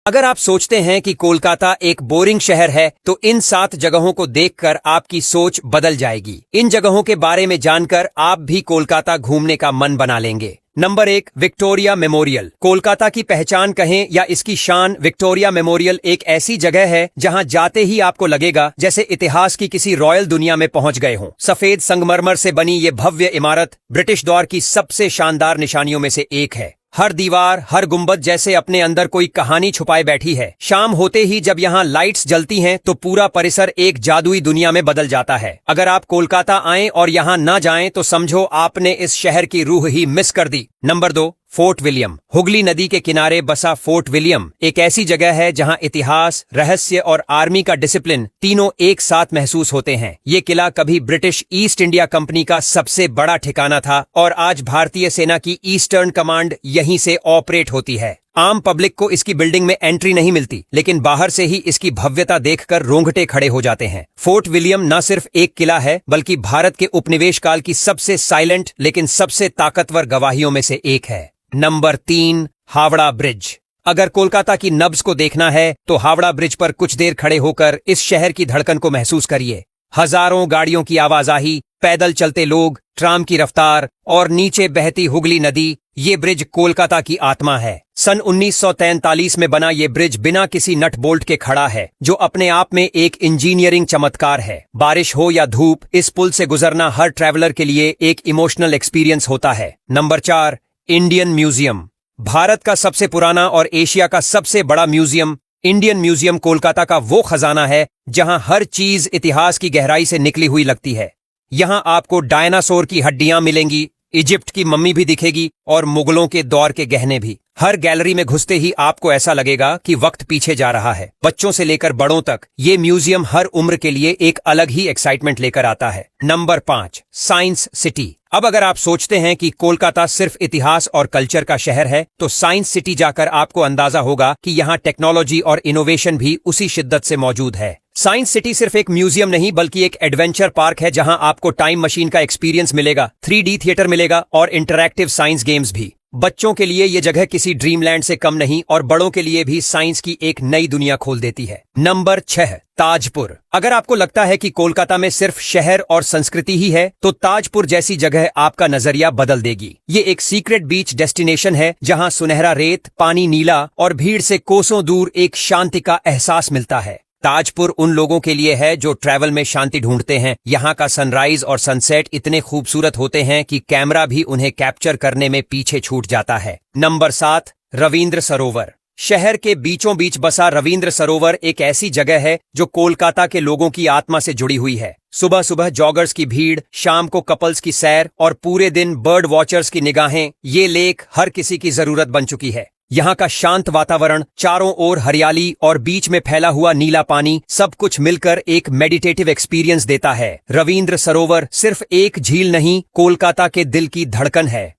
अगर आप सोचते हैं कि कोलकाता एक बोरिंग शहर है तो इन 7 जगहों को देखकर आपकी सोच बदल जाएगी। इन जगहों के बारे में जानकर आप भी कोलकाता घूमने का मन बना लेंगे। Number 1, Victoria memorial. कोलकाता की पहचान कहें या इसकी शान, विक्टोरिया मेमोरियल एक ऐसी जगह है जहां जाते ही आपको लगेगा जैसे इतिहास की किसी रॉयल दुनिया में पहुंच गए हों। सफेद संगमरमर से बनी ये भव्य इमारत ब्रिटिश दौर की सबसे शानदार निशानियों में से एक है। हर दीवार, हर गुंबद जैसे अपने अंदर कोई कहानी छुपाए बैठी है। शाम होते ही जब यहाँ लाइट्स जलती हैं तो पूरा परिसर एक जादुई दुनिया में बदल जाता है। अगर आप कोलकाता आएं और यहाँ न जाएं तो समझो आपने इस शहर की रूह ही मिस कर दी। Number 2, Fort William. हुगली नदी के किनारे बसा फोर्ट विलियम एक ऐसी जगह है जहां इतिहास, रहस्य और आर्मी का डिसिप्लिन तीनों एक साथ महसूस होते हैं। ये किला कभी ब्रिटिश ईस्ट इंडिया कंपनी का सबसे बड़ा ठिकाना था और आज भारतीय सेना की ईस्टर्न कमांड यहीं से ऑपरेट होती है। आम पब्लिक को इसकी बिल्डिंग में एंट्री नहीं मिलती, लेकिन बाहर से ही इसकी भव्यता देखकर रोंगटे खड़े हो जाते हैं। फोर्ट विलियम न सिर्फ एक किला है बल्कि भारत के उपनिवेश काल की सबसे साइलेंट लेकिन सबसे ताकतवर गवाहियों में से एक है। Number 3, Howrah bridge. अगर कोलकाता की नब्ज को देखना है तो हावड़ा ब्रिज पर कुछ देर खड़े होकर इस शहर की धड़कन को महसूस करिए। हजारों गाड़ियों की आवाजाही, पैदल चलते लोग, ट्राम की रफ्तार और नीचे बहती हुगली नदी, ये ब्रिज कोलकाता की आत्मा है। सन 1943 में बना ये ब्रिज बिना किसी नट बोल्ट के खड़ा है, जो अपने आप में एक इंजीनियरिंग चमत्कार है। बारिश हो या धूप, इस पुल से गुजरना हर ट्रैवलर के लिए एक इमोशनल एक्सपीरियंस होता है। Number 4, Indian museum. भारत का सबसे पुराना और एशिया का सबसे बड़ा म्यूजियम इंडियन म्यूजियम कोलकाता का वो खजाना है जहां हर चीज इतिहास की गहराई से निकली हुई लगती है। यहां आपको डायनासोर की हड्डियां मिलेंगी, इजिप्ट की मम्मी भी दिखेगी और मुगलों के दौर के गहने भी। हर गैलरी में घुसते ही आपको ऐसा लगेगा कि वक्त पीछे जा रहा है। बच्चों से लेकर बड़ों तक ये म्यूजियम हर उम्र के लिए एक अलग ही एक्साइटमेंट लेकर आता है। Number 5, science city. अब अगर आप सोचते हैं कि कोलकाता सिर्फ इतिहास और कल्चर का शहर है तो साइंस सिटी जाकर आपको अंदाजा होगा कि यहाँ टेक्नोलॉजी और इनोवेशन भी उसी शिद्दत से मौजूद है। साइंस सिटी सिर्फ एक म्यूजियम नहीं बल्कि एक एडवेंचर पार्क है जहां आपको टाइम मशीन का एक्सपीरियंस मिलेगा, 3D थिएटर मिलेगा और इंटरैक्टिव साइंस गेम्स भी। बच्चों के लिए ये जगह किसी ड्रीमलैंड से कम नहीं और बड़ों के लिए भी साइंस की एक नई दुनिया खोल देती है। नंबर 6, ताजपुर। अगर आपको लगता है कि कोलकाता में सिर्फ शहर और संस्कृति ही है तो ताजपुर जैसी जगह आपका नजरिया बदल देगी। ये एक सीक्रेट बीच डेस्टिनेशन है जहां सुनहरा रेत, पानी नीला और भीड़ से कोसों दूर एक शांति का एहसास मिलता है। ताजपुर उन लोगों के लिए है जो ट्रैवल में शांति ढूंढते हैं। यहाँ का सनराइज और सनसेट इतने खूबसूरत होते हैं कि कैमरा भी उन्हें कैप्चर करने में पीछे छूट जाता है। नंबर 7, रविंद्र सरोवर। शहर के बीचों बीच बसा रविंद्र सरोवर एक ऐसी जगह है जो कोलकाता के लोगों की आत्मा से जुड़ी हुई है। सुबह सुबह जॉगर्स की भीड़, शाम को कपल्स की सैर और पूरे दिन बर्ड वॉचर्स की निगाहें, ये लेक हर किसी की जरूरत बन चुकी है। यहाँ का शांत वातावरण, चारों ओर हरियाली और बीच में फैला हुआ नीला पानी, सब कुछ मिलकर एक मेडिटेटिव एक्सपीरियंस देता है। रविंद्र सरोवर सिर्फ एक झील नहीं, कोलकाता के दिल की धड़कन है।